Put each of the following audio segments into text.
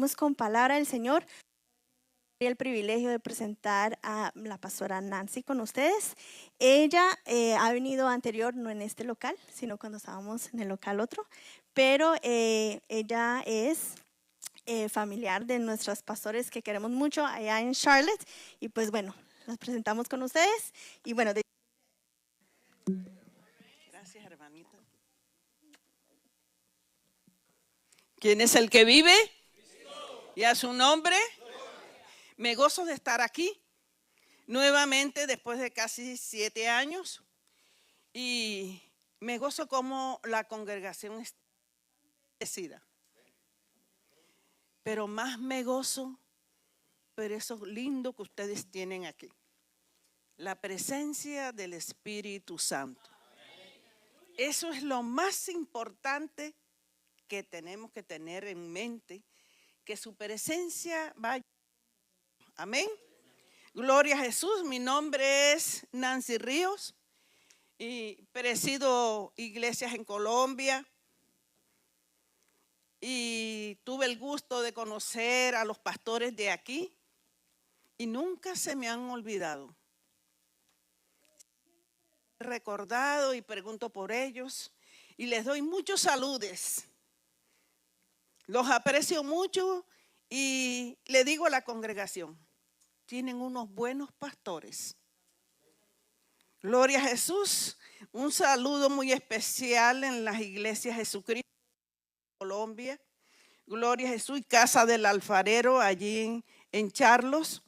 Vamos con palabra del Señor. El privilegio de presentar a la pastora Nancy con ustedes. Ella ha venido anterior, no en este local, sino cuando estábamos en el local otro, pero ella es familiar de nuestros pastores que queremos mucho allá en Charlotte, y pues bueno, las presentamos con ustedes. Y bueno, gracias, hermanita. ¿Quién es el que vive? ¿Y a su nombre? Me gozo de estar aquí nuevamente después de casi 7 años, y me gozo como la congregación está bendecida. Pero más me gozo por eso lindo que ustedes tienen aquí, la presencia del Espíritu Santo. Eso es lo más importante que tenemos que tener en mente, que su presencia vaya. Amén. Gloria a Jesús. Mi nombre es Nancy Ríos y presido iglesias en Colombia, y tuve el gusto de conocer a los pastores de aquí y nunca se me han olvidado. He recordado y pregunto por ellos y les doy muchos saludos. Los aprecio mucho y le digo a la congregación: tienen unos buenos pastores. Gloria a Jesús. Un saludo muy especial en las iglesias Jesucristo de Colombia. Gloria a Jesús. Y Casa del Alfarero allí en Charlos.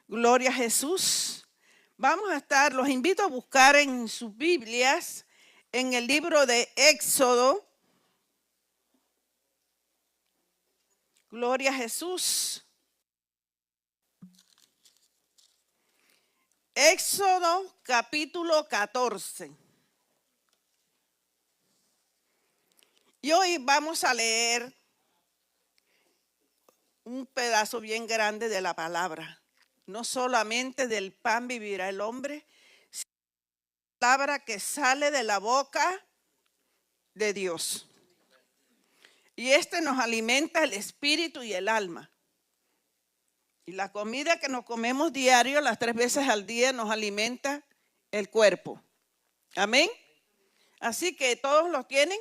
Gloria a Jesús. Vamos a estar, los invito a buscar en sus Biblias, en el libro de Éxodo. Gloria a Jesús. Éxodo capítulo 14. Y hoy vamos a leer un pedazo bien grande de la palabra. No solamente del pan vivirá el hombre, sino la palabra que sale de la boca de Dios. Y nos alimenta el espíritu y el alma. Y la comida que nos comemos diario, las 3 veces al día, nos alimenta el cuerpo. Amén. Así que todos lo tienen.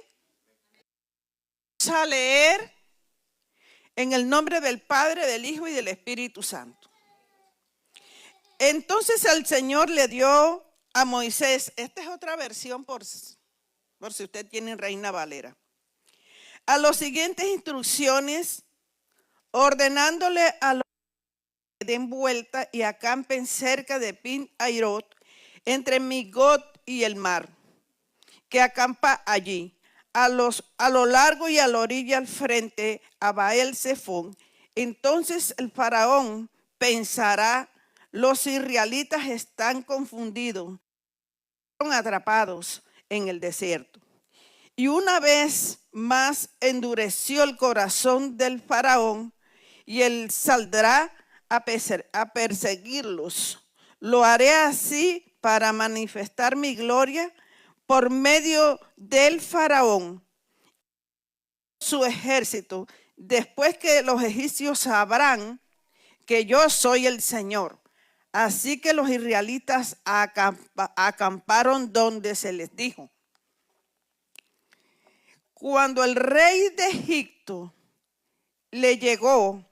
Vamos a leer en el nombre del Padre, del Hijo y del Espíritu Santo. Entonces el Señor le dio a Moisés, esta es otra versión por si usted tiene Reina Valera, a las siguientes instrucciones, ordenándole a los que den vuelta y acampen cerca de Pin-Hairot, entre Migot y el mar, que acampa allí, a lo largo y a la orilla al frente a Baal-Zephón. Entonces el faraón pensará: los israelitas están confundidos, fueron atrapados en el desierto. Y una vez más endureció el corazón del faraón, y él saldrá a perseguirlos. Lo haré así para manifestar mi gloria por medio del faraón, su ejército, después que los egipcios sabrán que yo soy el Señor. Así que los israelitas acamparon donde se les dijo. Cuando el rey de Egipto le llegó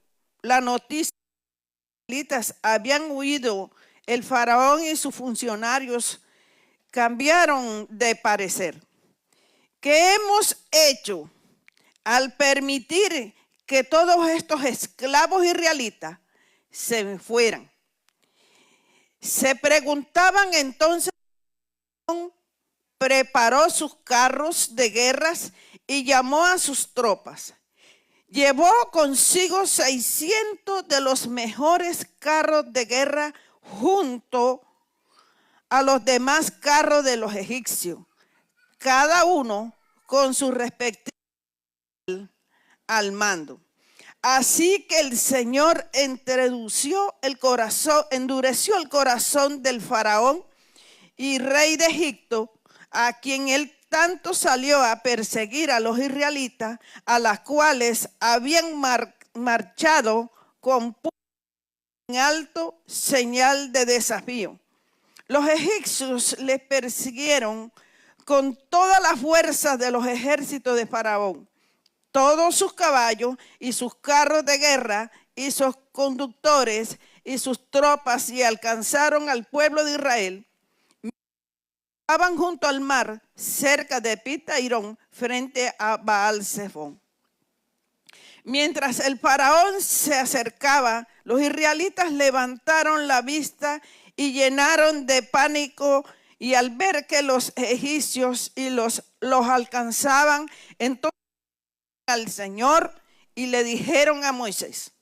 la noticia que los israelitas habían huido, el faraón y sus funcionarios cambiaron de parecer. ¿Qué hemos hecho al permitir que todos estos esclavos israelitas se fueran? Se preguntaban entonces. Preparó sus carros de guerras y llamó a sus tropas. Llevó consigo 600 de los mejores carros de guerra junto a los demás carros de los egipcios, cada uno con su respectivo al mando. Así que el Señor endureció el corazón del faraón y rey de Egipto, a quien él tanto salió a perseguir a los israelitas, a las cuales habían marchado con en alto señal de desafío. Los egipcios les persiguieron con toda la fuerza de los ejércitos de Faraón, todos sus caballos y sus carros de guerra y sus conductores y sus tropas, y alcanzaron al pueblo de Israel. Estaban junto al mar, cerca de Pitairón, frente a Baal-Zephón. Mientras el faraón se acercaba, los israelitas levantaron la vista y llenaron de pánico, y al ver que los egipcios los alcanzaban, entonces al Señor y le dijeron a Moisés: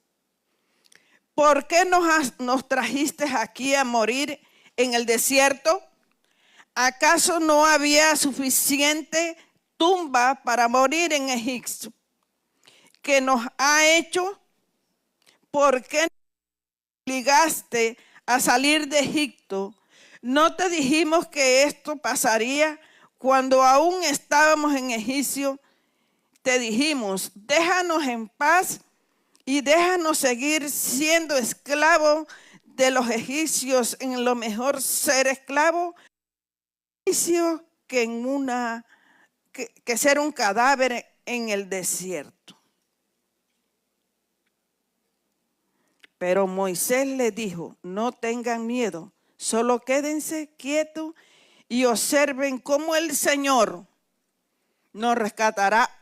¿por qué nos trajiste aquí a morir en el desierto? ¿Acaso no había suficiente tumba para morir en Egipto que nos ha hecho? ¿Por qué nos obligaste a salir de Egipto? ¿No te dijimos que esto pasaría cuando aún estábamos en Egipto? Te dijimos: déjanos en paz y déjanos seguir siendo esclavos de los egipcios. En lo mejor ser esclavo que ser un cadáver en el desierto. Pero Moisés le dijo: no tengan miedo, solo quédense quietos y observen cómo el Señor nos rescatará.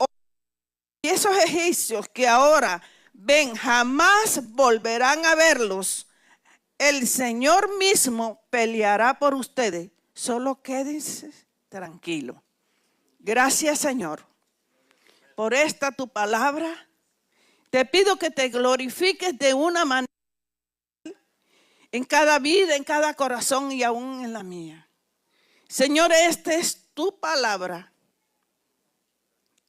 Y esos egipcios que ahora ven, jamás volverán a verlos. El Señor mismo peleará por ustedes. Solo quédense tranquilos. Gracias, Señor, por esta tu palabra. Te pido que te glorifiques de una manera en cada vida, en cada corazón y aún en la mía. Señor, esta es tu palabra.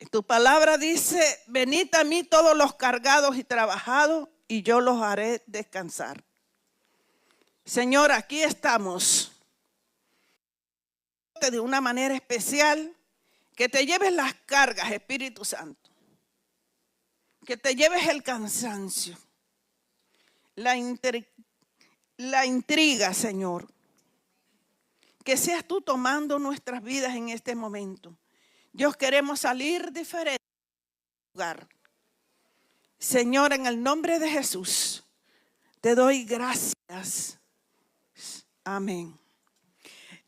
Tu palabra dice: venid a mí todos los cargados y trabajados, y yo los haré descansar. Señor, aquí estamos. De una manera especial, que te lleves las cargas, Espíritu Santo. Que te lleves el cansancio, la intriga, Señor. Que seas tú tomando nuestras vidas en este momento. Dios, queremos salir diferente del lugar. Señor, en el nombre de Jesús, te doy gracias. Amén.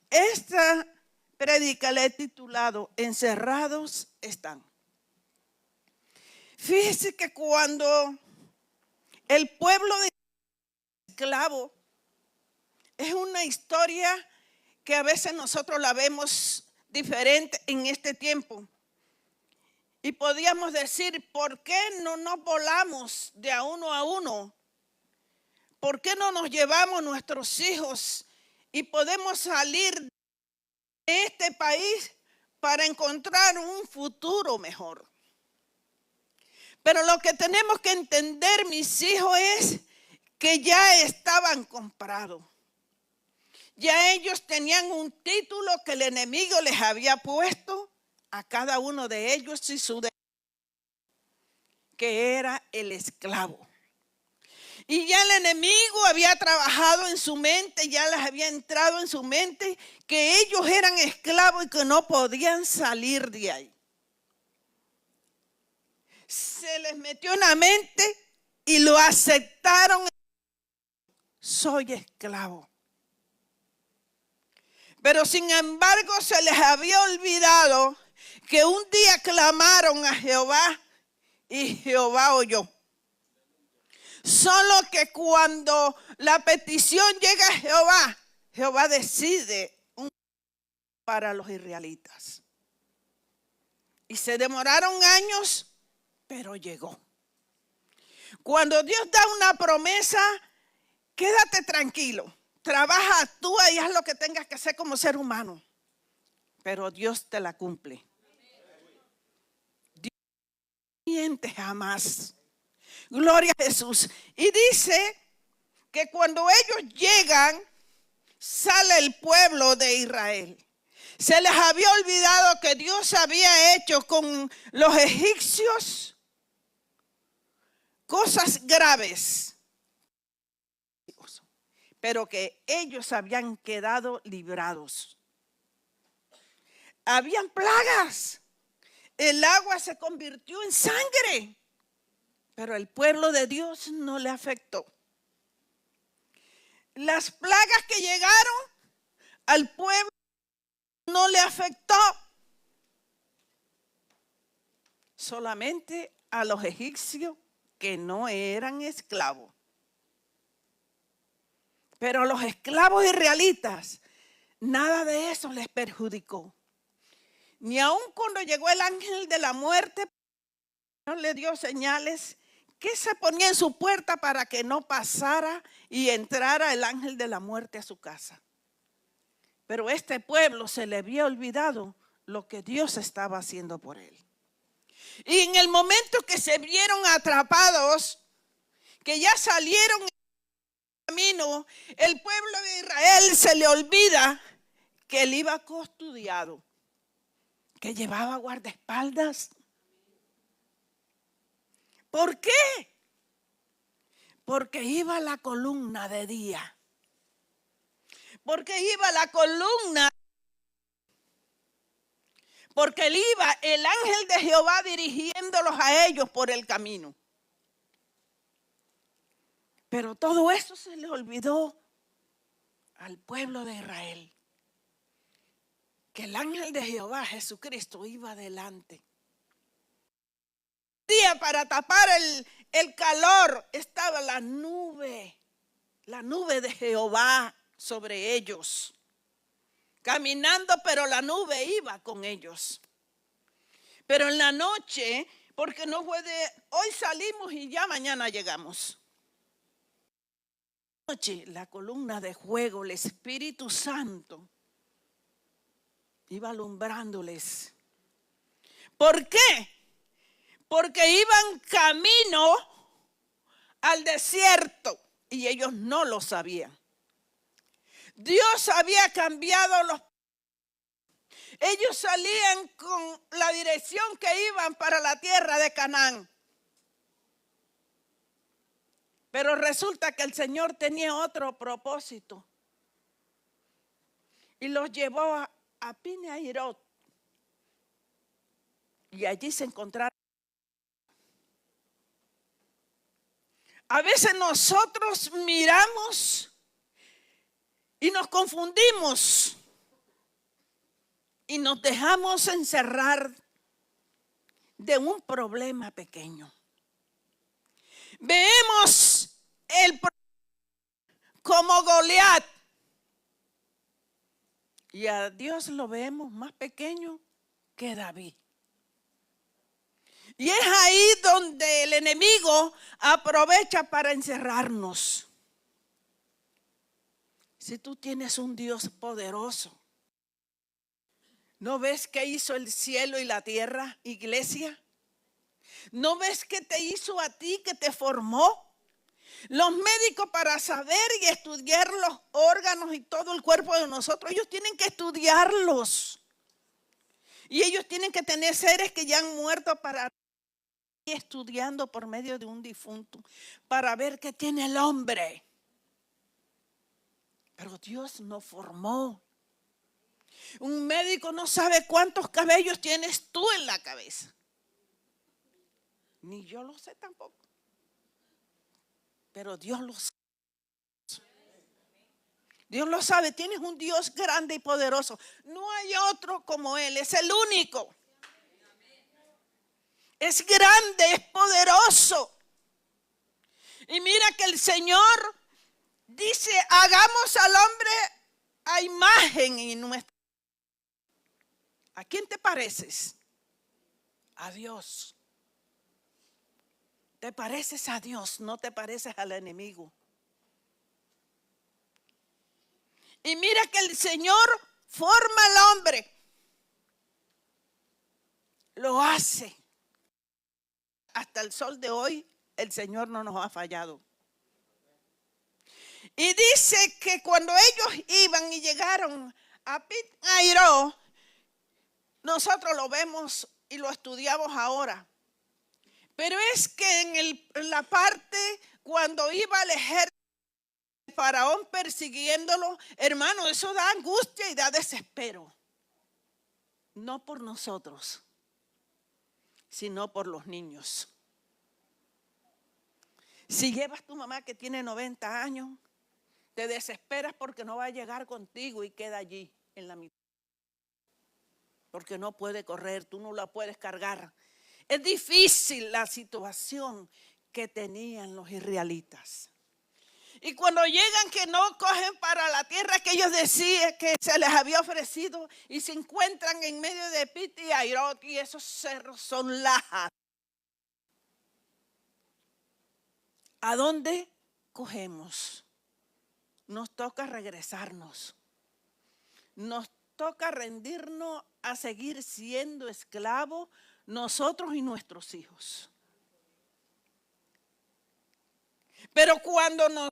Esta prédica la he titulado: encerrados están. Fíjese que cuando el pueblo de esclavo, es una historia que a veces nosotros la vemos diferente en este tiempo. Y podríamos decir: ¿por qué no nos volamos de a uno a uno? ¿Por qué no nos llevamos nuestros hijos y podemos salir de este país para encontrar un futuro mejor? Pero lo que tenemos que entender, mis hijos, es que ya estaban comprados. Ya ellos tenían un título que el enemigo les había puesto a cada uno de ellos, y su que era el esclavo. Y ya el enemigo había trabajado en su mente, ya les había entrado en su mente que ellos eran esclavos y que no podían salir de ahí. Se les metió en la mente y lo aceptaron. Soy esclavo. Pero sin embargo se les había olvidado que un día clamaron a Jehová y Jehová oyó. Solo que cuando la petición llega a Jehová, Jehová decide para los israelitas. Y se demoraron años, pero llegó. Cuando Dios da una promesa, quédate tranquilo. Trabaja, actúa y haz lo que tengas que hacer como ser humano. Pero Dios te la cumple. Dios no miente jamás. Gloria a Jesús. Y dice que cuando ellos llegan, sale el pueblo de Israel. Se les había olvidado que Dios había hecho con los egipcios cosas graves, pero que ellos habían quedado librados. Habían plagas. El agua se convirtió en sangre, pero el pueblo de Dios no le afectó. Las plagas que llegaron al pueblo no le afectó. Solamente a los egipcios que no eran esclavos. Pero a los esclavos israelitas, nada de eso les perjudicó. Ni aun cuando llegó el ángel de la muerte, no le dio señales que se ponía en su puerta para que no pasara y entrara el ángel de la muerte a su casa. Pero a este pueblo se le había olvidado lo que Dios estaba haciendo por él. Y en el momento que se vieron atrapados, que ya salieron del camino, el pueblo de Israel se le olvida que él iba custodiado, que llevaba guardaespaldas. ¿Por qué? Porque iba la columna de día. Porque iba la columna. Porque él iba el ángel de Jehová dirigiéndolos a ellos por el camino. Pero todo eso se le olvidó al pueblo de Israel. Que el ángel de Jehová, Jesucristo, iba adelante. Día para tapar el calor estaba la nube de Jehová sobre ellos. Caminando, pero la nube iba con ellos. Pero en la noche, porque no fue de hoy salimos y ya mañana llegamos. Noche, la columna de fuego, el Espíritu Santo, iba alumbrándoles. ¿Por qué? Porque iban camino al desierto y ellos no lo sabían. Dios había cambiado los. Ellos salían con la dirección que iban para la tierra de Canaán. Pero resulta que el Señor tenía otro propósito. Y los llevó a Pinehairot. Y allí se encontraron. A veces nosotros miramos y nos confundimos y nos dejamos encerrar de un problema pequeño. Vemos el problema como Goliat y a Dios lo vemos más pequeño que David. Y es ahí donde el enemigo aprovecha para encerrarnos. Si tú tienes un Dios poderoso, ¿no ves que hizo el cielo y la tierra, iglesia? ¿No ves que te hizo a ti, que te formó? Los médicos para saber y estudiar los órganos y todo el cuerpo de nosotros, ellos tienen que estudiarlos. Y ellos tienen que tener seres que ya han muerto para ir estudiando por medio de un difunto, para ver qué tiene el hombre. Pero Dios nos formó. Un médico no sabe cuántos cabellos tienes tú en la cabeza. Ni yo lo sé tampoco. Pero Dios lo sabe. Dios lo sabe. Tienes un Dios grande y poderoso. No hay otro como Él. Es el único. Es grande, es poderoso. Y mira que el Señor dice, hagamos al hombre a imagen y nuestra. ¿A quién te pareces? A Dios. Te pareces a Dios, no te pareces al enemigo. Y mira que el Señor forma al hombre. Lo hace. Hasta el sol de hoy, el Señor no nos ha fallado. Y dice que cuando ellos iban y llegaron a Pinehairot, nosotros lo vemos y lo estudiamos ahora. Pero es que en la parte cuando iba el ejército, el faraón persiguiéndolo, hermano, eso da angustia y da desespero. No por nosotros, sino por los niños. Si llevas tu mamá que tiene 90 años, te desesperas porque no va a llegar contigo y queda allí en la mitad. Porque no puede correr, tú no la puedes cargar. Es difícil la situación que tenían los israelitas. Y cuando llegan que no cogen para la tierra que ellos decían que se les había ofrecido y se encuentran en medio de Pit y Airot, y esos cerros son lajas. ¿A dónde cogemos? Nos toca regresarnos. Nos toca rendirnos a seguir siendo esclavos nosotros y nuestros hijos. Pero cuando nos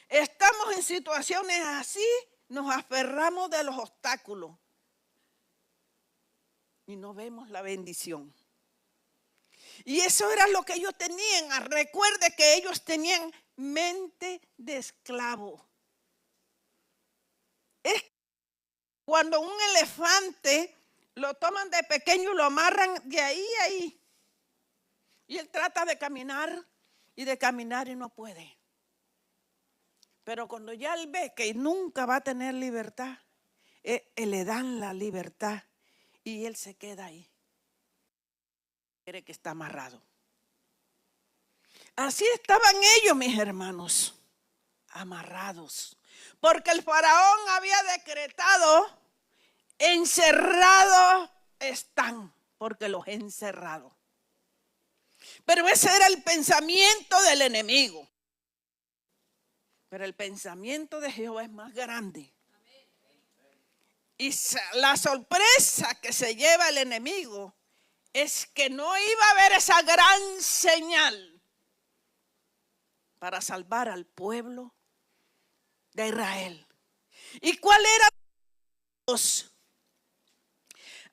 estamos en situaciones así, nos aferramos de los obstáculos y no vemos la bendición. Y eso era lo que ellos tenían. Recuerde que ellos tenían mente de esclavo. Es cuando un elefante lo toman de pequeño y lo amarran de ahí a ahí. Y él trata de caminar y no puede. Pero cuando ya él ve que nunca va a tener libertad, le dan la libertad y él se queda ahí. Cree que está amarrado. Así estaban ellos, mis hermanos, amarrados. Porque el faraón había decretado, encerrados están, porque los he encerrado. Pero ese era el pensamiento del enemigo. Pero el pensamiento de Jehová es más grande. Y la sorpresa que se lleva el enemigo es que no iba a haber esa gran señal para salvar al pueblo de Israel. ¿Y cuál era?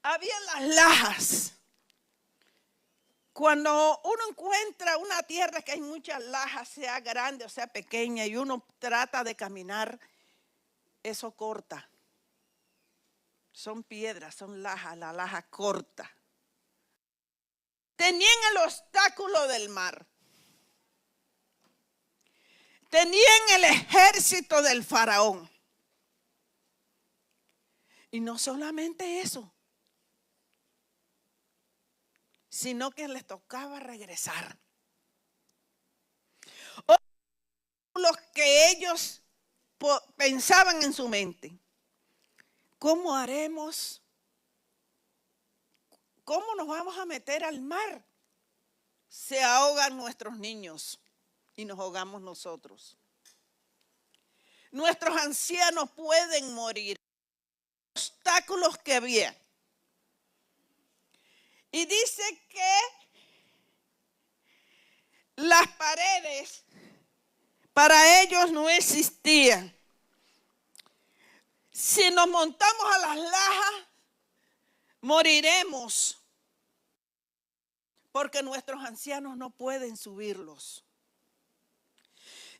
Había las lajas. Cuando uno encuentra una tierra que hay muchas lajas, sea grande o sea pequeña, y uno trata de caminar, eso corta. Son piedras, son lajas, la laja corta. Tenían el obstáculo del mar. Tenían el ejército del faraón. Y no solamente eso, sino que les tocaba regresar. Los que ellos pensaban en su mente, ¿cómo haremos? ¿Cómo nos vamos a meter al mar? Se ahogan nuestros niños y nos ahogamos nosotros. Nuestros ancianos pueden morir. Obstáculos que había. Y dice que las paredes para ellos no existían. Si nos montamos a las lajas, moriremos. Porque nuestros ancianos no pueden subirlos.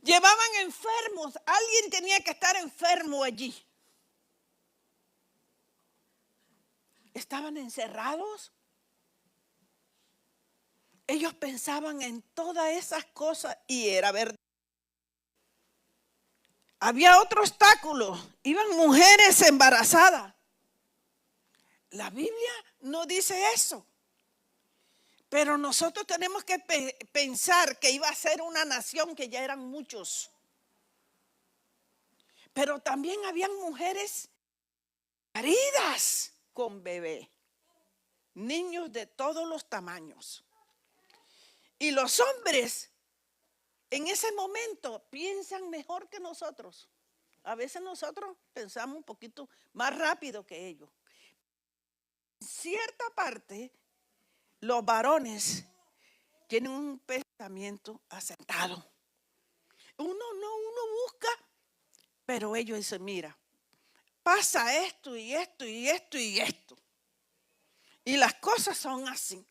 Llevaban enfermos. Alguien tenía que estar enfermo allí. Estaban encerrados. Ellos pensaban en todas esas cosas y era verdad. Había otro obstáculo. Iban mujeres embarazadas. La Biblia no dice eso. Pero nosotros tenemos que pensar que iba a ser una nación que ya eran muchos. Pero también habían mujeres heridas con bebé. Niños de todos los tamaños. Y los hombres en ese momento piensan mejor que nosotros. A veces nosotros pensamos un poquito más rápido que ellos. En cierta parte, los varones tienen un pensamiento asentado. Uno busca, pero ellos dicen, mira, pasa esto y esto y esto y esto. Y las cosas son así.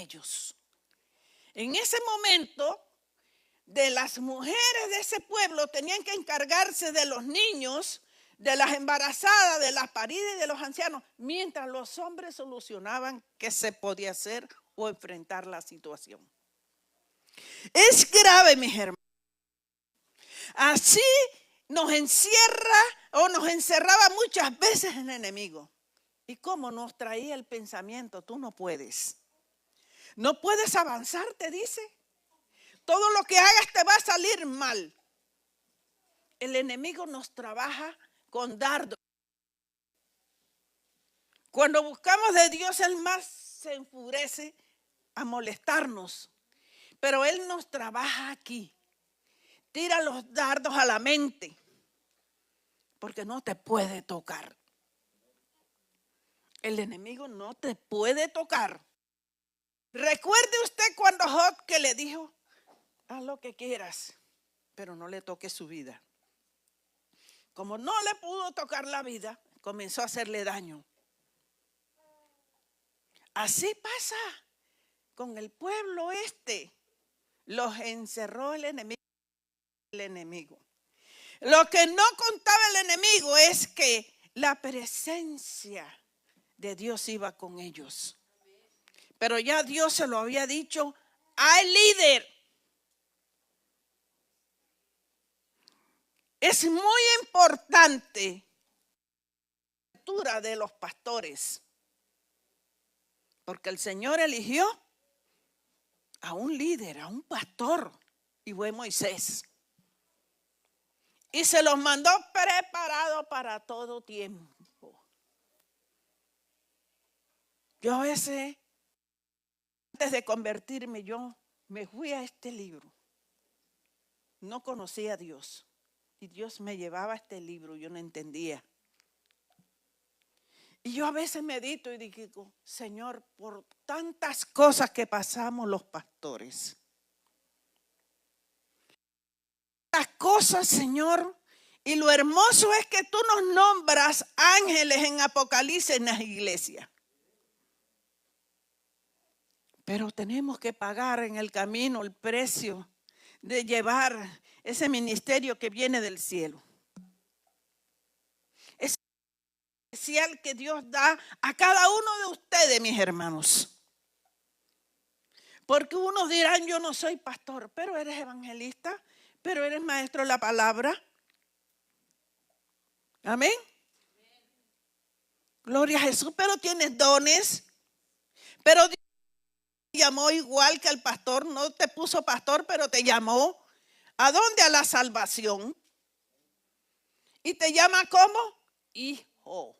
ellos. En ese momento, de las mujeres de ese pueblo tenían que encargarse de los niños, de las embarazadas, de las paridas y de los ancianos, mientras los hombres solucionaban qué se podía hacer o enfrentar la situación. Es grave, mis hermanos. Así nos encierra o nos encerraba muchas veces el enemigo. ¿Y cómo nos traía el pensamiento? Tú no puedes. No puedes avanzar, te dice. Todo lo que hagas te va a salir mal. El enemigo nos trabaja con dardos. Cuando buscamos de Dios, Él más se enfurece a molestarnos. Pero Él nos trabaja aquí. Tira los dardos a la mente. Porque no te puede tocar. El enemigo no te puede tocar. Recuerde usted cuando Job que le dijo, haz lo que quieras, pero no le toque su vida. Como no le pudo tocar la vida, comenzó a hacerle daño. Así pasa con el pueblo este. Los encerró el enemigo. Lo que no contaba el enemigo es que la presencia de Dios iba con ellos. Pero ya Dios se lo había dicho al líder. Es muy importante la lectura de los pastores. Porque el Señor eligió a un líder, a un pastor. Y fue Moisés. Y se los mandó preparados para todo tiempo. Yo a veces, antes de convertirme, yo me fui a este libro. No conocía a Dios. Y Dios me llevaba a este libro, yo no entendía. Y yo a veces medito y digo, Señor, por tantas cosas que pasamos los pastores. Las cosas, Señor, y lo hermoso es que tú nos nombras ángeles en Apocalipsis en las iglesias. Pero tenemos que pagar en el camino el precio de llevar ese ministerio que viene del cielo. Es especial que Dios da a cada uno de ustedes, mis hermanos. Porque unos dirán, yo no soy pastor, pero eres evangelista, pero eres maestro de la palabra. Amén. Gloria a Jesús, pero tienes dones. Pero Dios te llamó igual que al pastor, no te puso pastor, pero te llamó. ¿A dónde? A la salvación. Y te llama ¿cómo? Hijo.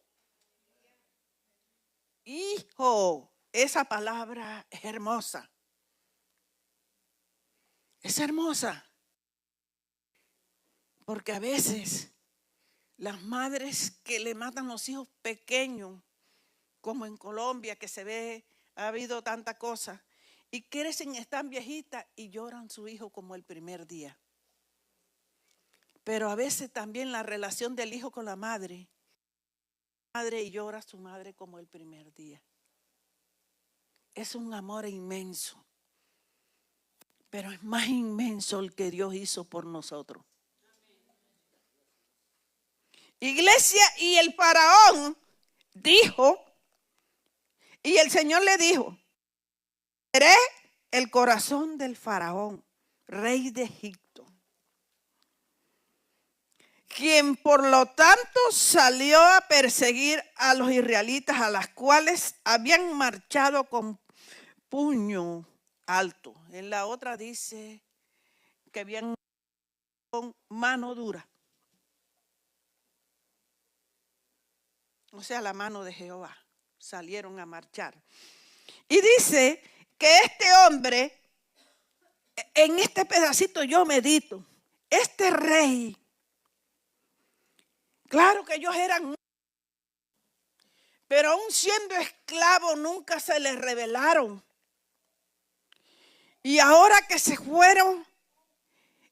Hijo. Esa palabra es hermosa. Es hermosa. Porque a veces las madres que le matan los hijos pequeños, como en Colombia que se ve, ha habido tanta cosa, y crecen, están viejitas y lloran su hijo como el primer día. Pero a veces también la relación del hijo con la madre y llora a su madre como el primer día. Es un amor inmenso, pero es más inmenso el que Dios hizo por nosotros. Iglesia, y el faraón dijo, y el Señor le dijo, seré el corazón del faraón, rey de Egipto, quien por lo tanto salió a perseguir a los israelitas, a las cuales habían marchado con puño alto. En la otra dice que habían con mano dura. O sea, la mano de Jehová. Salieron a marchar. Y dice que este hombre, en este pedacito yo medito, este rey, claro que ellos eran, pero aún siendo esclavos nunca se les rebelaron. Y ahora que se fueron,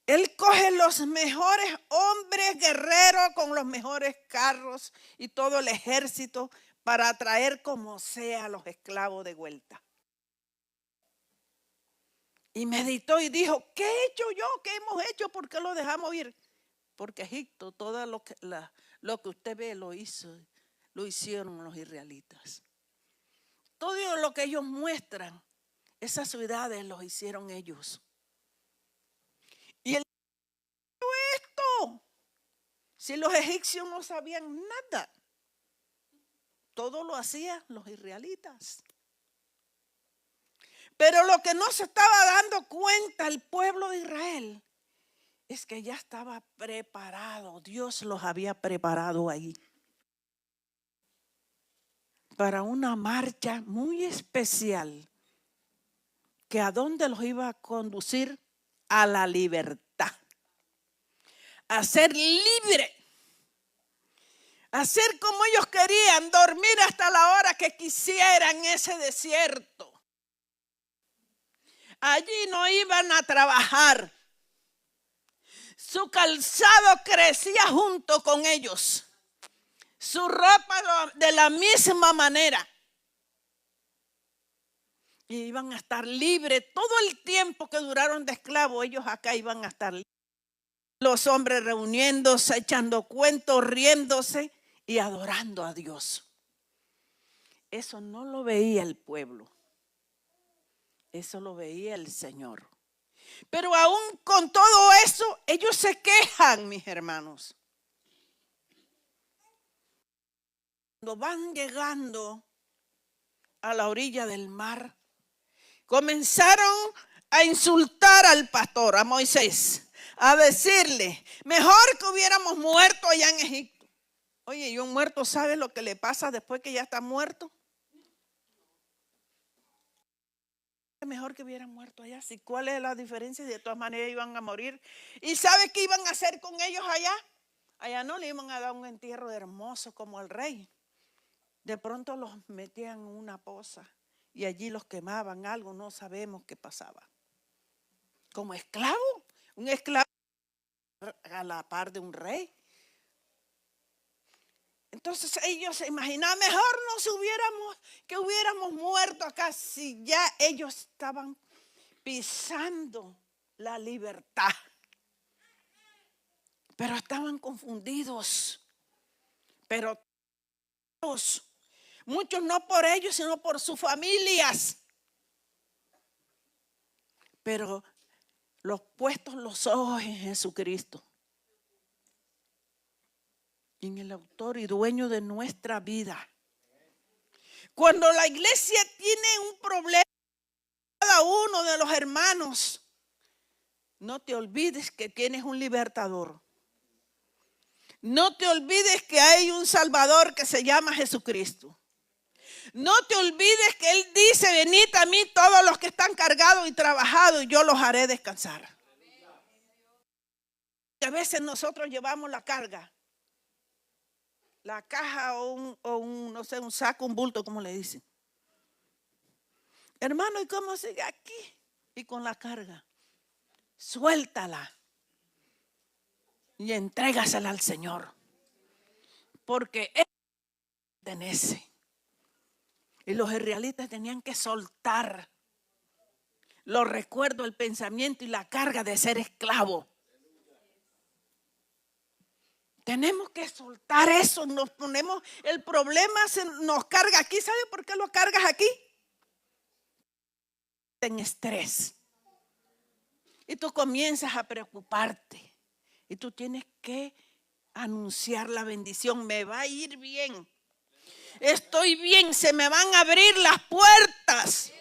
él coge los mejores hombres guerreros con los mejores carros y todo el ejército para traer como sea a los esclavos de vuelta. Y meditó y dijo, ¿qué he hecho yo? ¿Qué hemos hecho? ¿Por qué lo dejamos ir? Porque Egipto, todo lo que usted ve lo hicieron los israelitas. Todo lo que ellos muestran, esas ciudades los hicieron ellos. Y él dijo esto, si los egipcios no sabían nada, todo lo hacían los israelitas. Pero lo que no se estaba dando cuenta el pueblo de Israel es que ya estaba preparado. Dios los había preparado ahí para una marcha muy especial, que a dónde los iba a conducir, a la libertad, a ser libre, a ser como ellos querían, dormir hasta la hora que quisieran en ese desierto. Allí no iban a trabajar. Su calzado crecía junto con ellos. Su ropa de la misma manera. Y iban a estar libres todo el tiempo que duraron de esclavos. Ellos acá iban a estar libres. Los hombres reuniéndose, echando cuentos, riéndose y adorando a Dios. Eso no lo veía el pueblo. Eso lo veía el Señor. Pero aún con todo eso, ellos se quejan, mis hermanos. Cuando van llegando a la orilla del mar, comenzaron a insultar al pastor, a Moisés, a decirle, mejor que hubiéramos muerto allá en Egipto. Oye, y un muerto sabe lo que le pasa después que ya está muerto. Mejor que hubieran muerto allá. ¿Sí? ¿Cuál es la diferencia? De todas maneras iban a morir. ¿Y sabe qué iban a hacer con ellos allá? Allá no le iban a dar un entierro hermoso como el rey. De pronto los metían en una poza y allí los quemaban algo, no sabemos qué pasaba. Como esclavo, un esclavo a la par de un rey. Entonces ellos se imaginaban, mejor que hubiéramos muerto acá, si ya ellos estaban pisando la libertad. Pero estaban confundidos. Pero todos, muchos no por ellos, sino por sus familias. Pero los puestos los ojos en Jesucristo, en el autor y dueño de nuestra vida. Cuando la iglesia tiene un problema, cada uno de los hermanos, no te olvides que tienes un libertador. No te olvides que hay un Salvador que se llama Jesucristo. No te olvides que Él dice, venid a mí todos los que están cargados y trabajados y yo los haré descansar. A veces nosotros llevamos la carga, la caja o un no sé, un saco, un bulto, como le dicen. Hermano, ¿y cómo sigue aquí? Y con la carga, suéltala y entrégasela al Señor, porque Él pertenece. Y los israelitas tenían que soltar los recuerdos, el pensamiento y la carga de ser esclavo. Tenemos que soltar eso. Nos ponemos, el problema nos carga aquí. ¿Sabe por qué lo cargas aquí? En estrés. Y tú comienzas a preocuparte. Y tú tienes que anunciar la bendición. Me va a ir bien. Estoy bien. Se me van a abrir las puertas.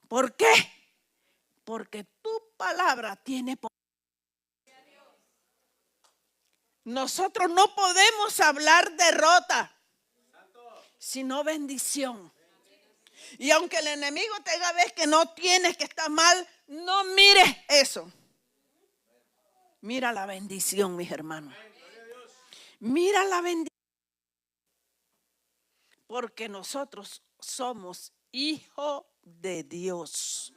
¿Por qué? Porque tu palabra tiene poder. Nosotros no podemos hablar derrota, sino bendición. Y aunque el enemigo te haga ver que no tienes, que está mal, no mires eso. Mira la bendición, mis hermanos. Mira la bendición. Porque nosotros somos hijos de Dios.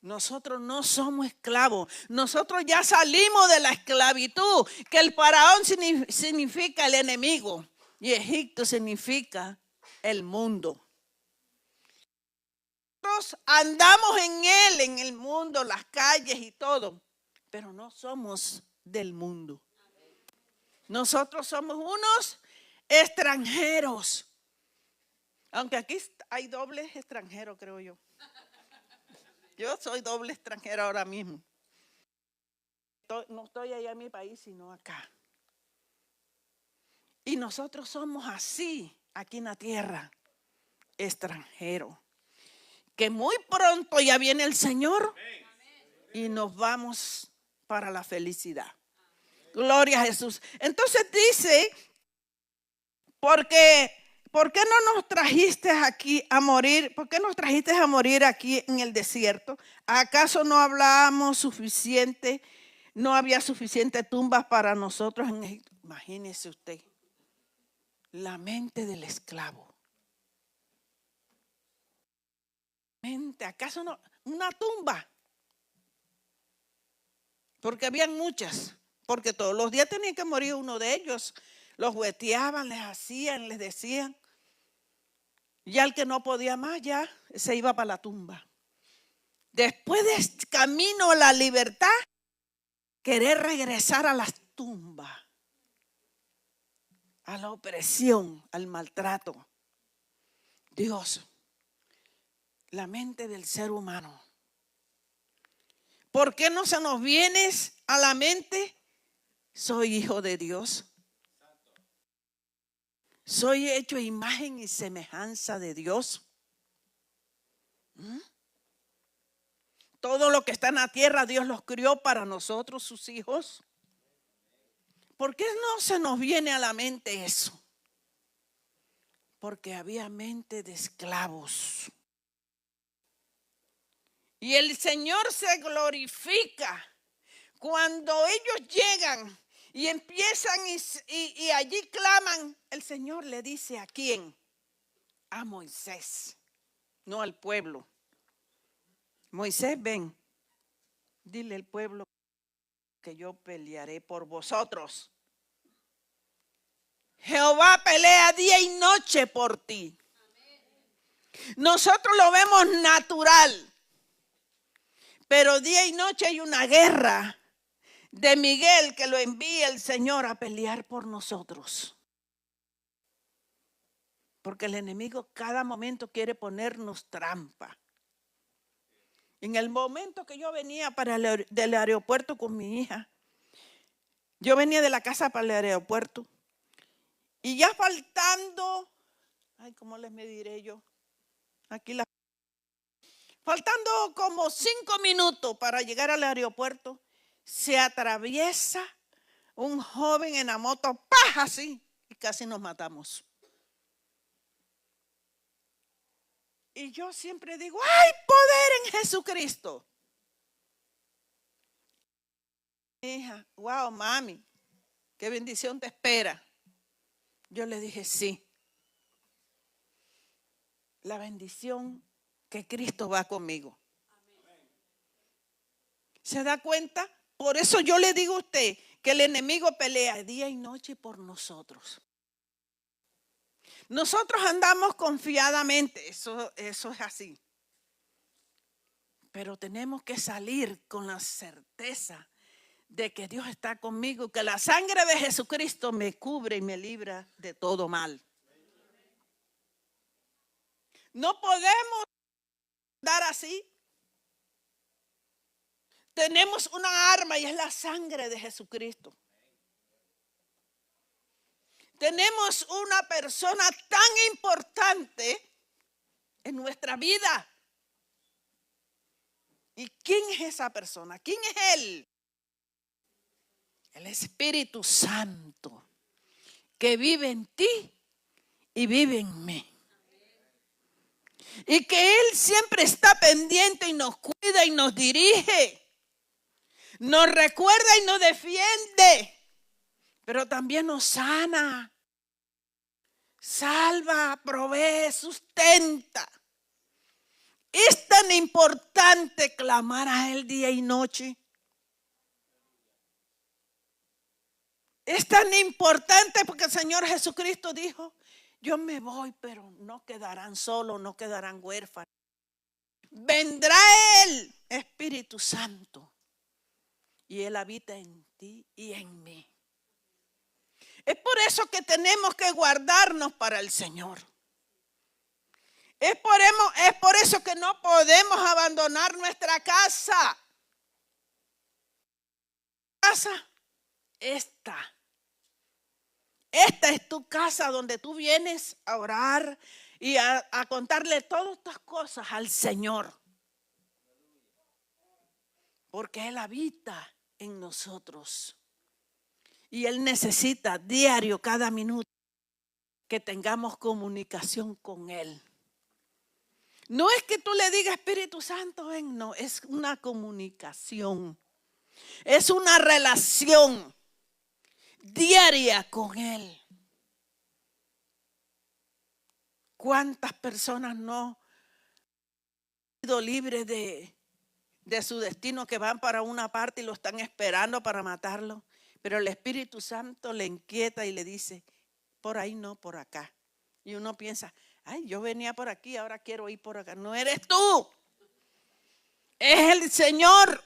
Nosotros no somos esclavos. Nosotros ya salimos de la esclavitud, que el faraón significa el enemigo y Egipto significa el mundo. nosotros andamos en Él, en el mundo, las calles y todo, pero no somos del mundo. Nosotros somos unos extranjeros. Aunque aquí hay doble extranjero, creo yo. Yo soy doble extranjero ahora mismo. No estoy allá en mi país, sino acá. Y nosotros somos así, aquí en la tierra, extranjeros. Que muy pronto ya viene el Señor y nos vamos para la felicidad. Gloria a Jesús. Entonces dice, ¿por qué no nos trajiste aquí a morir? ¿Por qué nos trajiste a morir aquí en el desierto? ¿Acaso no hablábamos suficiente? ¿No había suficiente tumbas para nosotros en Egipto? Imagínese usted, la mente del esclavo. ¿Acaso no? Una tumba. Porque habían muchas. Porque todos los días tenía que morir uno de ellos. Los hueteaban, les hacían, les decían. Ya el que no podía más, ya se iba para la tumba. Después de camino a la libertad, querer regresar a las tumbas, a la opresión, al maltrato. Dios, la mente del ser humano. ¿Por qué no se nos viene a la mente? Soy hijo de Dios. Soy hecho a imagen y semejanza de Dios. Todo lo que está en la tierra, Dios los crió para nosotros, sus hijos. ¿Por qué no se nos viene a la mente eso? Porque había mente de esclavos. Y el Señor se glorifica cuando ellos llegan y empiezan y allí claman. El Señor le dice, ¿a quién? A Moisés, no al pueblo. Moisés, ven, dile al pueblo que yo pelearé por vosotros. Jehová pelea día y noche por ti. Nosotros lo vemos natural. Pero día y noche hay una guerra de Miguel que lo envía el Señor a pelear por nosotros. Porque el enemigo cada momento quiere ponernos trampa. En el momento que yo venía del aeropuerto con mi hija, yo venía de la casa para el aeropuerto y ya faltando, ¿cómo les mediré yo? Faltando como 5 minutos para llegar al aeropuerto, se atraviesa un joven en la moto, ¡pah! Así, y casi nos matamos. Y yo siempre digo, ¡hay poder en Jesucristo! Mi hija, wow, mami, qué bendición te espera. Yo le dije, sí. La bendición que Cristo va conmigo. ¿Se da cuenta? Por eso yo le digo a usted que el enemigo pelea día y noche por nosotros. Nosotros andamos confiadamente, eso es así. Pero tenemos que salir con la certeza de que Dios está conmigo, que la sangre de Jesucristo me cubre y me libra de todo mal. No podemos andar así. Tenemos una arma y es la sangre de Jesucristo. Tenemos una persona tan importante en nuestra vida. ¿Y quién es esa persona? ¿Quién es Él? El Espíritu Santo que vive en ti y vive en mí. Y que Él siempre está pendiente y nos cuida y nos dirige. Nos recuerda y nos defiende. Pero también nos sana, salva, provee, sustenta. Es tan importante clamar a Él día y noche. Es tan importante porque el Señor Jesucristo dijo, yo me voy, pero no quedarán solos, no quedarán huérfanos. vendrá el Espíritu Santo y Él habita en ti y en mí. Es por eso que tenemos que guardarnos para el Señor. Es por eso que no podemos abandonar nuestra casa. Esta es tu casa donde tú vienes a orar y a contarle todas estas cosas al Señor. Porque Él habita en nosotros. Y Él necesita diario, cada minuto, que tengamos comunicación con Él. No es que tú le digas Espíritu Santo, ven, no, es una comunicación. Es una relación diaria con Él. ¿Cuántas personas no han sido libres de su destino, que van para una parte y lo están esperando para matarlo? Pero el Espíritu Santo le inquieta y le dice, por ahí no, por acá. Y uno piensa, ay, yo venía por aquí, ahora quiero ir por acá. No eres tú, es el Señor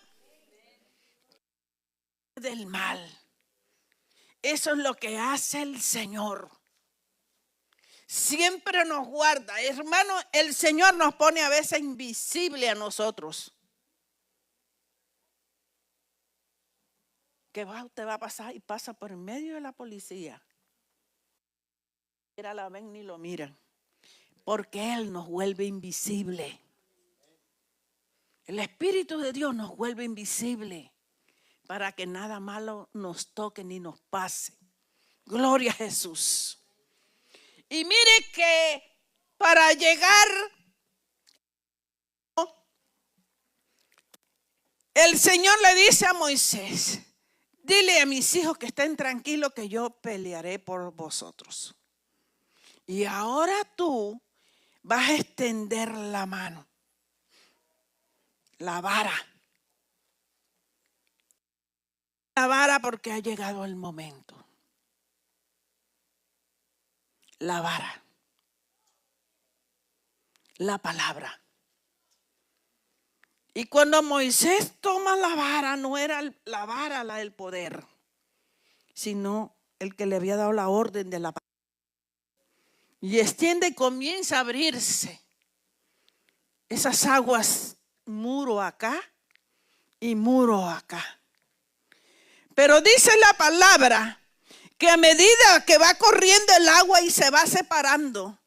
del mal. Eso es lo que hace el Señor. Siempre nos guarda. Hermano, el Señor nos pone a veces invisible a nosotros. Que usted va a pasar y pasa por en medio de la policía. La ven ni lo miran. Porque Él nos vuelve invisible. El Espíritu de Dios nos vuelve invisible para que nada malo nos toque ni nos pase. Gloria a Jesús. Y mire que para llegar, el Señor le dice a Moisés, dile a mis hijos que estén tranquilos, que yo pelearé por vosotros. Y ahora tú vas a extender la mano, la vara. La vara, porque ha llegado el momento. La vara. La palabra. Y cuando Moisés toma la vara, no era la vara la del poder, sino el que le había dado la orden de la palabra. Y extiende y comienza a abrirse esas aguas, muro acá y muro acá. Pero dice la palabra que a medida que va corriendo el agua y se va separando,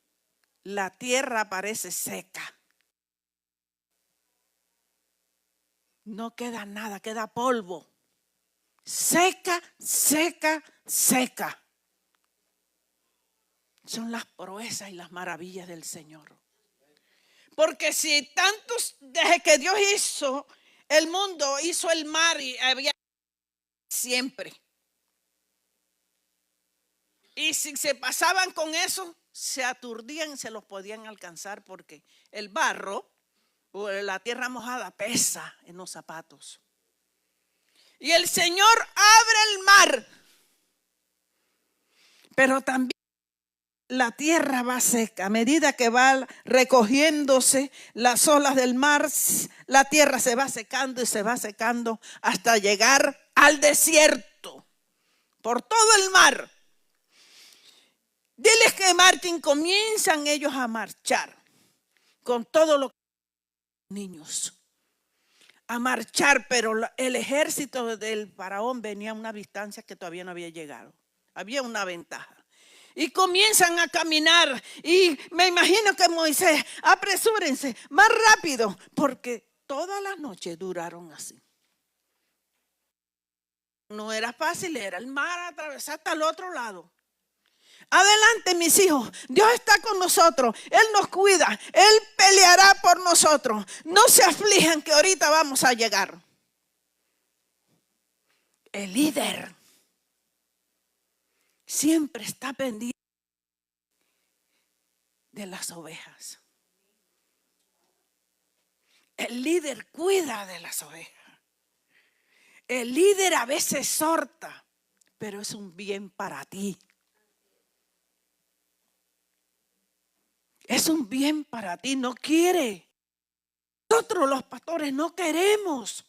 la tierra parece seca. No queda nada, queda polvo. Seca, seca, seca. Son las proezas y las maravillas del Señor. Porque si tantos, desde que Dios hizo el mundo, hizo el mar y había siempre. Y si se pasaban con eso, se aturdían, se los podían alcanzar, porque el barro o la tierra mojada pesa en los zapatos. Y el Señor abre el mar, pero también la tierra va seca. A medida que va recogiéndose las olas del mar, la tierra se va secando y se va secando hasta llegar al desierto por todo el mar. Diles que marchen, comienzan ellos a marchar con todo lo que niños. A marchar, pero el ejército del faraón venía a una distancia que todavía no había llegado. Había una ventaja. Y comienzan a caminar. Y me imagino que Moisés, apresúrense, más rápido, porque todas las noches duraron así. No era fácil, era el mar, atravesar hasta el otro lado. Adelante, mis hijos, Dios está con nosotros, Él nos cuida, Él peleará por nosotros. No se aflijan que ahorita vamos a llegar. El líder siempre está pendiente de las ovejas. El líder cuida de las ovejas. El líder a veces exhorta, pero es un bien para ti. Es un bien para ti, no quiere nosotros los pastores no queremos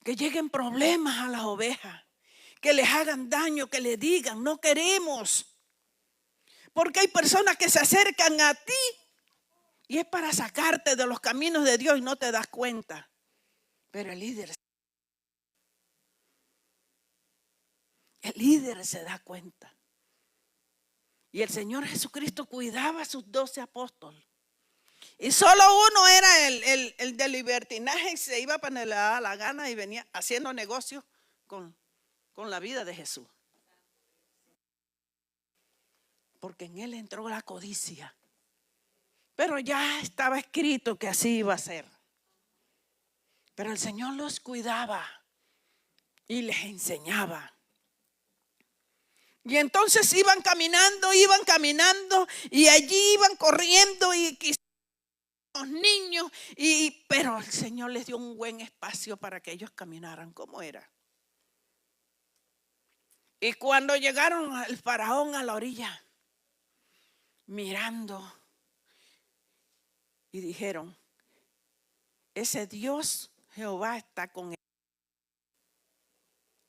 que lleguen problemas a las ovejas, que les hagan daño, que les digan, no queremos. Porque hay personas que se acercan a ti y es para sacarte de los caminos de Dios y no te das cuenta. Pero el líder se da cuenta. Y el Señor Jesucristo cuidaba a sus 12 apóstoles. Y solo uno era el de libertinaje y se iba para donde le daba la gana y venía haciendo negocio con la vida de Jesús. Porque en él entró la codicia. Pero ya estaba escrito que así iba a ser. Pero el Señor los cuidaba y les enseñaba. Y entonces iban caminando y allí iban corriendo y quizás los niños, pero el Señor les dio un buen espacio para que ellos caminaran como era. Y cuando llegaron al faraón a la orilla, mirando, y dijeron, ese Dios Jehová está con él.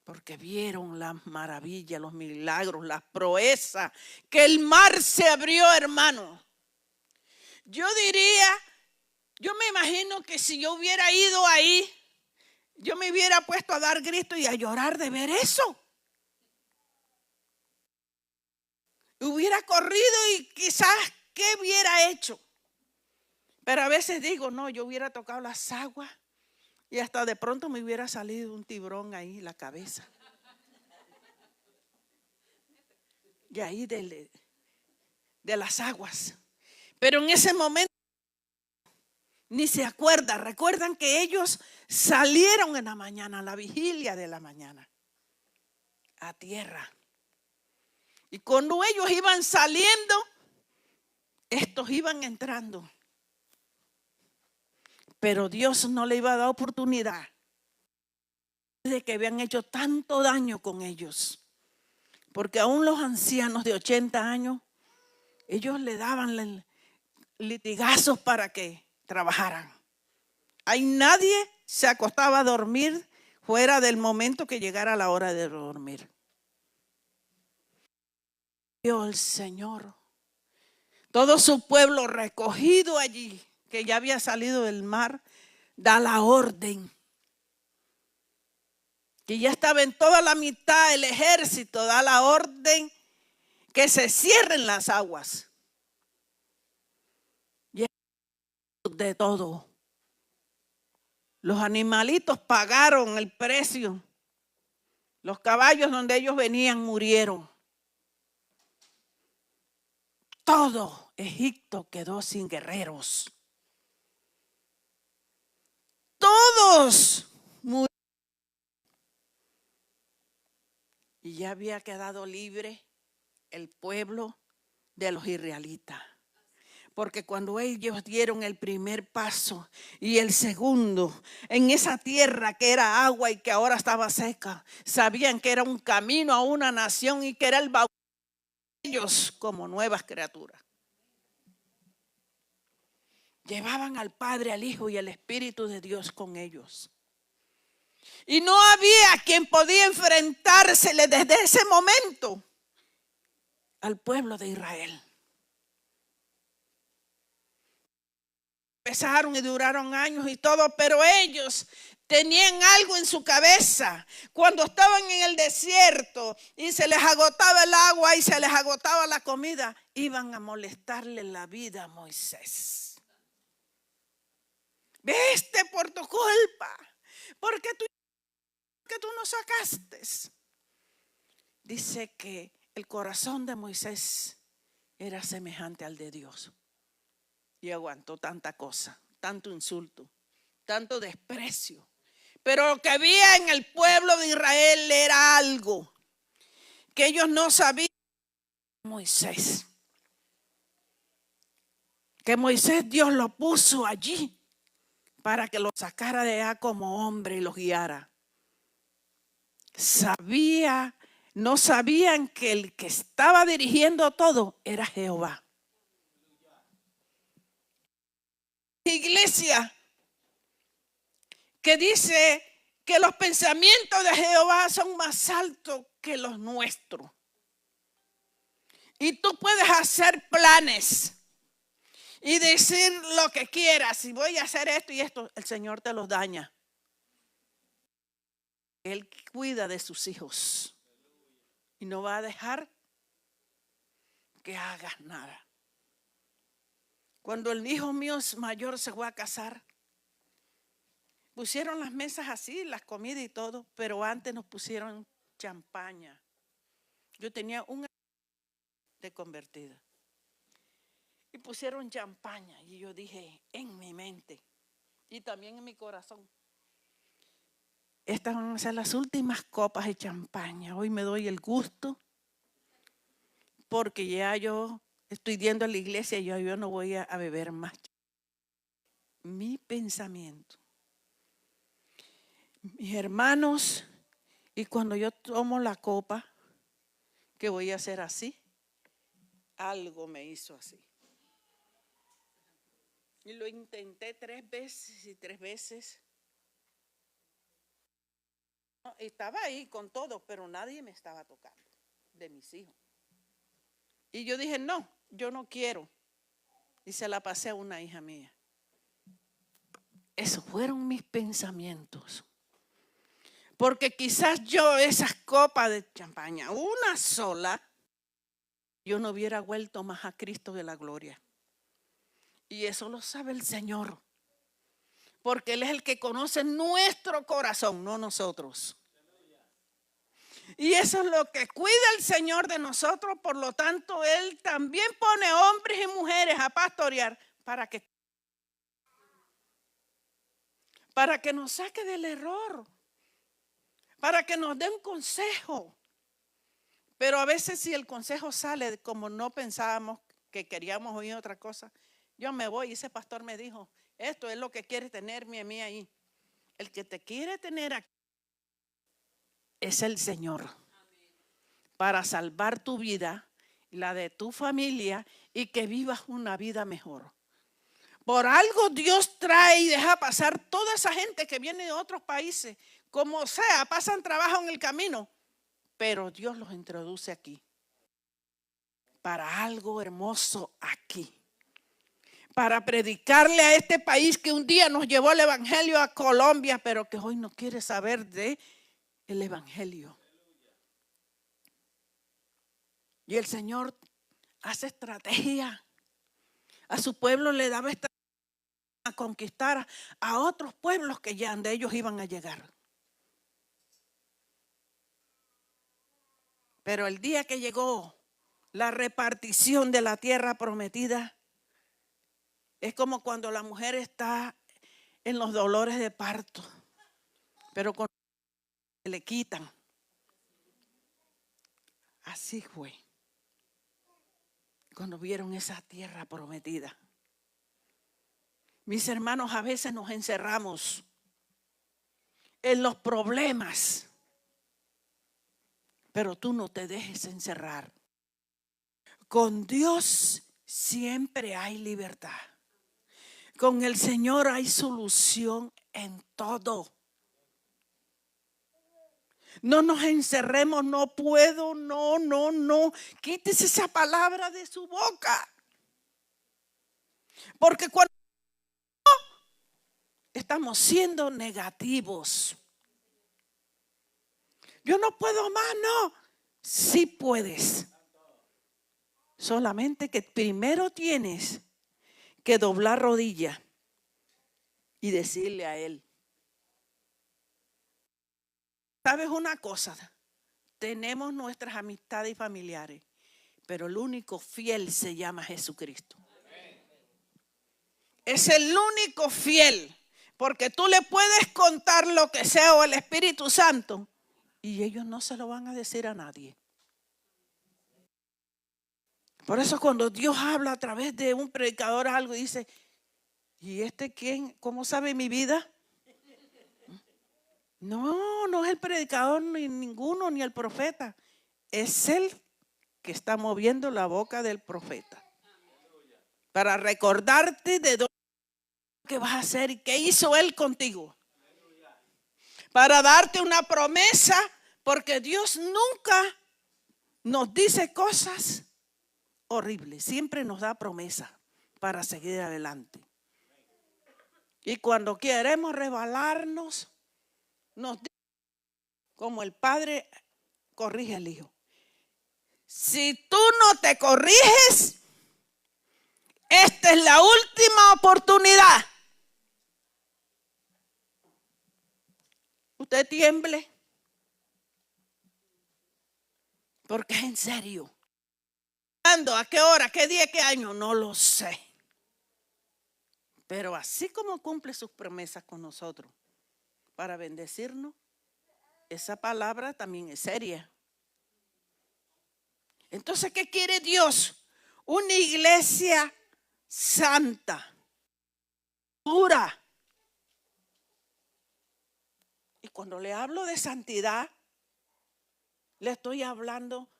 Porque vieron las maravillas, los milagros, las proezas, que el mar se abrió, hermano. Yo me imagino que si yo hubiera ido ahí, yo me hubiera puesto a dar gritos y a llorar de ver eso. Hubiera corrido y quizás, ¿qué hubiera hecho? Pero a veces digo, no, yo hubiera tocado las aguas y hasta de pronto me hubiera salido un tiburón ahí en la cabeza. Y ahí de las aguas. Pero en ese momento ni se acuerda. Recuerdan que ellos salieron en la mañana, a la vigilia de la mañana, a tierra. Y cuando ellos iban saliendo, estos iban entrando. Pero Dios no le iba a dar oportunidad de que habían hecho tanto daño con ellos. Porque aún los ancianos de 80 años, ellos le daban litigazos para que trabajaran. Ahí nadie se acostaba a dormir fuera del momento que llegara la hora de dormir. Dios el Señor, todo su pueblo recogido allí, que ya había salido del mar, da la orden. Que ya estaba en toda la mitad el ejército, da la orden que se cierren las aguas. Y de todo. Los animalitos pagaron el precio. Los caballos donde ellos venían murieron. Todo Egipto quedó sin guerreros. Todos murieron. Y ya había quedado libre el pueblo de los israelitas. Porque cuando ellos dieron el primer paso y el segundo en esa tierra que era agua y que ahora estaba seca, sabían que era un camino a una nación y que era el bautismo de ellos como nuevas criaturas. Llevaban al Padre, al Hijo y al Espíritu de Dios con ellos. Y no había quien podía enfrentársele desde ese momento al pueblo de Israel. Empezaron y duraron años y todo, pero ellos tenían algo en su cabeza. Cuando estaban en el desierto y se les agotaba el agua y se les agotaba la comida, iban a molestarle la vida a Moisés. Viste por tu culpa, porque tú no sacaste. Dice que el corazón de Moisés era semejante al de Dios. Y aguantó tanta cosa, tanto insulto, tanto desprecio. Pero lo que había en el pueblo de Israel era algo que ellos no sabían. Moisés. Que Moisés Dios lo puso allí para que lo sacara de allá como hombre y lo guiara. No sabían que el que estaba dirigiendo todo era Jehová. iglesia que dice que los pensamientos de Jehová son más altos que los nuestros. Y tú puedes hacer planes y decir lo que quieras. Y voy a hacer esto y esto. El Señor te los daña. Él cuida de sus hijos. Y no va a dejar que hagas nada. Cuando el hijo mío mayor se fue a casar, pusieron las mesas así, las comidas y todo, pero antes nos pusieron champaña. Yo tenía un año de convertida. Y pusieron champaña. Y yo dije, en mi mente y también en mi corazón, estas van a ser las últimas copas de champaña. Hoy me doy el gusto porque ya yo estoy yendo a la iglesia y yo no voy a beber más. Mi pensamiento. Mis hermanos, y cuando yo tomo la copa, que voy a hacer así, algo me hizo así. Y lo intenté 3 veces y 3 veces. Estaba ahí con todo, pero nadie me estaba tocando de mis hijos. Y yo dije, no, yo no quiero. Y se la pasé a una hija mía. Esos fueron mis pensamientos. Porque quizás yo esas copas de champaña, una sola, yo no hubiera vuelto más a Cristo de la gloria. Y eso lo sabe el Señor. Porque Él es el que conoce nuestro corazón, no nosotros. Y eso es lo que cuida el Señor de nosotros. Por lo tanto, Él también pone hombres y mujeres a pastorear para que nos saque del error. Para que nos dé un consejo. Pero a veces si el consejo sale como no pensábamos que queríamos oír otra cosa, yo me voy y ese pastor me dijo, esto es lo que quiere tenerme a mí ahí. El que te quiere tener aquí es el Señor. Para salvar tu vida, la de tu familia y que vivas una vida mejor. Por algo Dios trae y deja pasar toda esa gente que viene de otros países. Como sea, pasan trabajo en el camino, pero Dios los introduce aquí para algo hermoso aquí, para predicarle a este país que un día nos llevó el evangelio a Colombia, pero que hoy no quiere saber de el evangelio. Y el Señor hace estrategia. A su pueblo le daba estrategia a conquistar a otros pueblos que ya de ellos iban a llegar. Pero el día que llegó la repartición de la tierra prometida, es como cuando la mujer está en los dolores de parto, pero cuando le quitan. Así fue cuando vieron esa tierra prometida. Mis hermanos, a veces nos encerramos en los problemas. Pero tú no te dejes encerrar. Con Dios siempre hay libertad. Con el Señor hay solución en todo. No nos encerremos, no puedo, no. Quítese esa palabra de su boca. Porque cuando estamos siendo negativos. Yo no puedo más, no. Sí puedes. Solamente que primero tienes que doblar rodilla y decirle a Él. ¿Sabes una cosa? Tenemos nuestras amistades y familiares, pero el único fiel se llama Jesucristo. Es el único fiel, porque tú le puedes contar lo que sea o el Espíritu Santo. Y ellos no se lo van a decir a nadie. Por eso cuando Dios habla a través de un predicador algo dice, ¿y este quién? ¿Cómo sabe mi vida? No es el predicador ni ninguno, ni el profeta. Es él que está moviendo la boca del profeta. Para recordarte de dónde que vas a hacer y qué hizo Él contigo. Para darte una promesa, porque Dios nunca nos dice cosas horribles, siempre nos da promesa para seguir adelante. Y cuando queremos rebalarnos, nos dice, como el padre corrige al hijo: si tú no te corriges, esta es la última oportunidad. Usted tiemble, porque es en serio. ¿A qué hora, qué día, qué año? No lo sé. Pero así como cumple sus promesas con nosotros para bendecirnos, esa palabra también es seria. Entonces, ¿qué quiere Dios? Una iglesia santa, pura. Y cuando le hablo de santidad, le estoy hablando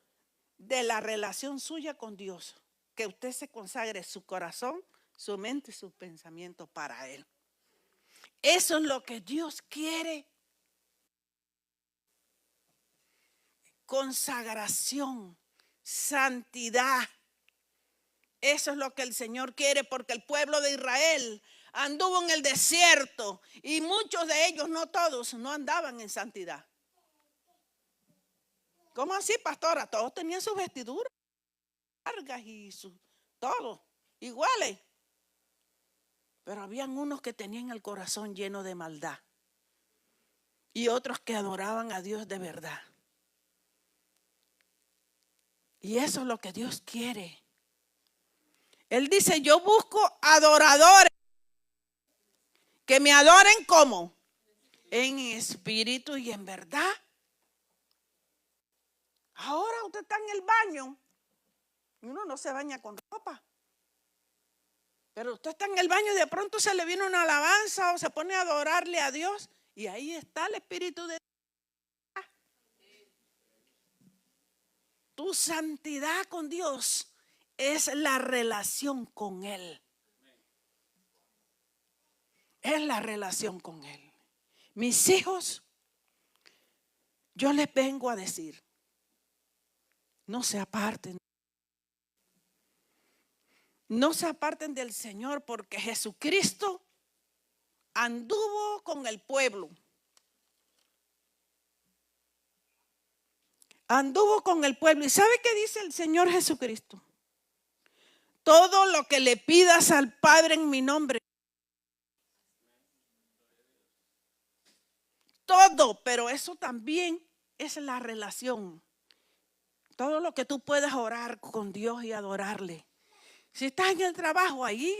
de la relación suya con Dios. Que usted se consagre su corazón, su mente y sus pensamientos para Él. Eso es lo que Dios quiere. Consagración, santidad. Eso es lo que el Señor quiere, porque el pueblo de Israel anduvo en el desierto y muchos de ellos, no todos, no andaban en santidad. ¿Cómo así, pastora? Todos tenían sus vestiduras largas y todo iguales. Pero habían unos que tenían el corazón lleno de maldad y otros que adoraban a Dios de verdad. Y eso es lo que Dios quiere. Él dice: yo busco adoradores que me adoren como en espíritu y en verdad. Ahora usted está en el baño y uno no se baña con ropa. Pero usted está en el baño y de pronto se le viene una alabanza o se pone a adorarle a Dios y ahí está el Espíritu de Dios. Tu santidad con Dios es la relación con Él. Es la relación con Él. Mis hijos, yo les vengo a decir, no se aparten. No se aparten del Señor, porque Jesucristo anduvo con el pueblo. Anduvo con el pueblo. ¿Y sabe qué dice el Señor Jesucristo? Todo lo que le pidas al Padre en mi nombre. Todo, pero eso también es la relación. Todo lo que tú puedas orar con Dios y adorarle. Si estás en el trabajo, ahí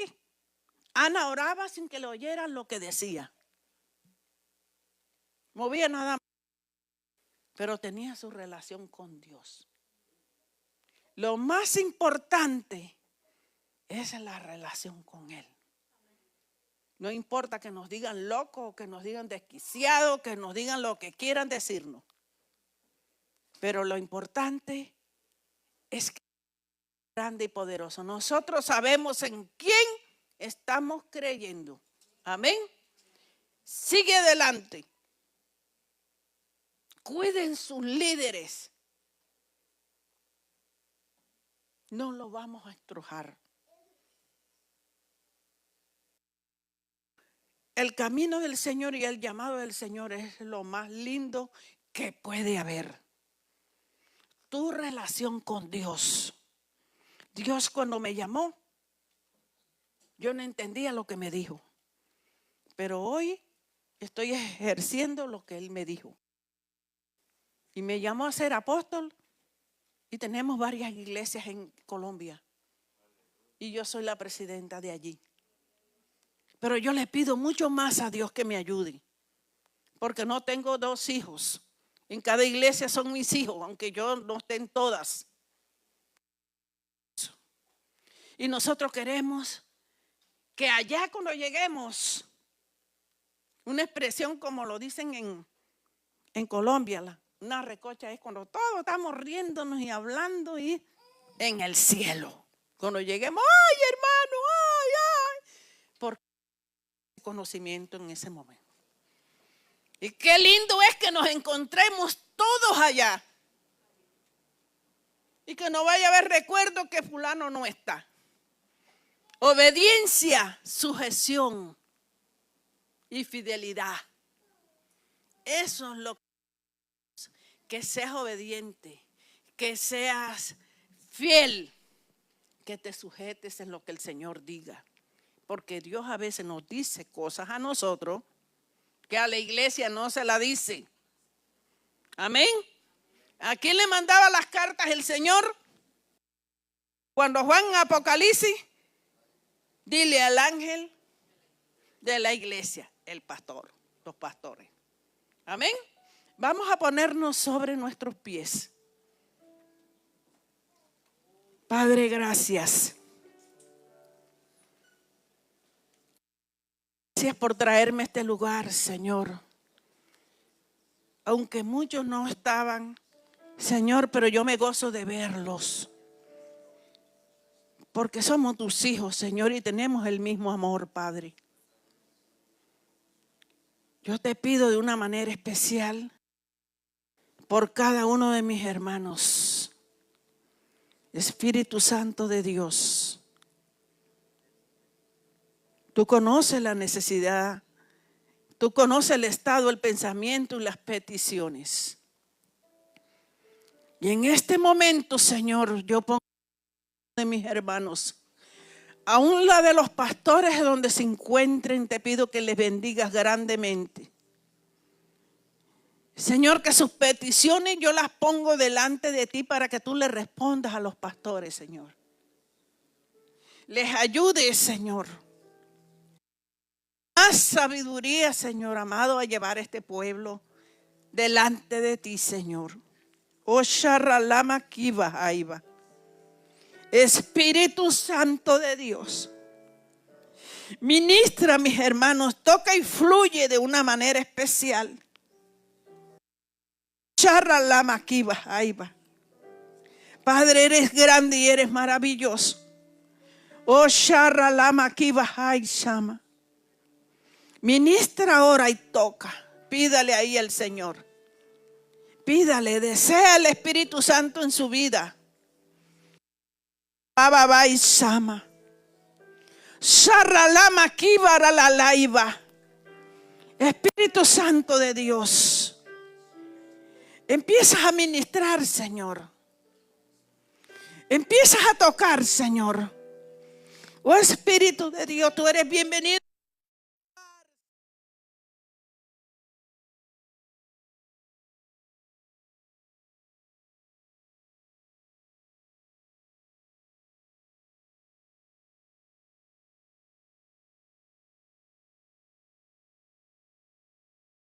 Ana oraba sin que le oyeran lo que decía. Movía nada más, pero tenía su relación con Dios. Lo más importante es la relación con Él. No importa que nos digan locos, que nos digan desquiciados, que nos digan lo que quieran decirnos. Pero lo importante es que es grande y poderoso. Nosotros sabemos en quién estamos creyendo. Amén. Sigue adelante. Cuiden sus líderes. No lo vamos a estrujar. El camino del Señor y el llamado del Señor es lo más lindo que puede haber. Tu relación con Dios. Dios, cuando me llamó, yo no entendía lo que me dijo. Pero hoy estoy ejerciendo lo que Él me dijo. Y me llamó a ser apóstol. Y tenemos varias iglesias en Colombia. Y yo soy la presidenta de allí. Pero yo le pido mucho más a Dios que me ayude. Porque no tengo 2 hijos. En cada iglesia son mis hijos, aunque yo no esté en todas. Y nosotros queremos que allá cuando lleguemos, una expresión como lo dicen en Colombia, una recocha es cuando todos estamos riéndonos y hablando y en el cielo. Cuando lleguemos, ay hermano, ay, ay. Porque conocimiento en ese momento. Y qué lindo es que nos encontremos todos allá. Y que no vaya a haber recuerdo que fulano no está. Obediencia, sujeción y fidelidad. Eso es lo que seas obediente, que seas fiel, que te sujetes en lo que el Señor diga. Porque Dios a veces nos dice cosas a nosotros que a la iglesia no se la dice. Amén. ¿A quién le mandaba las cartas el Señor? Cuando Juan en Apocalipsis, dile al ángel de la iglesia, el pastor, los pastores. Amén. Vamos a ponernos sobre nuestros pies. Padre, gracias. Gracias por traerme a este lugar, Señor. Aunque muchos no estaban, Señor, pero yo me gozo de verlos. Porque somos tus hijos, Señor, y tenemos el mismo amor, Padre. Yo te pido de una manera especial por cada uno de mis hermanos. Espíritu Santo de Dios, tú conoces la necesidad, tú conoces el estado, el pensamiento y las peticiones. Y en este momento, Señor, yo pongo de mis hermanos, aún la de los pastores donde se encuentren, te pido que les bendigas grandemente. Señor, que sus peticiones yo las pongo delante de ti para que tú le respondas a los pastores, Señor. Les ayudes, Señor. Más sabiduría, Señor amado, a llevar este pueblo delante de ti, Señor. Oh, Sharralama Kiva Aiba. Espíritu Santo de Dios, ministra a mis hermanos, toca y fluye de una manera especial. Sharralama Kiva Aiba. Padre, eres grande y eres maravilloso. Oh, Sharralama Kiva Aishama. Ministra ahora y toca. Pídale ahí al Señor. Pídale, desea el Espíritu Santo en su vida. Baba y Sama. Sharralama Kibara la laiva. Espíritu Santo de Dios. Empiezas a ministrar, Señor. Empiezas a tocar, Señor. Oh Espíritu de Dios, tú eres bienvenido.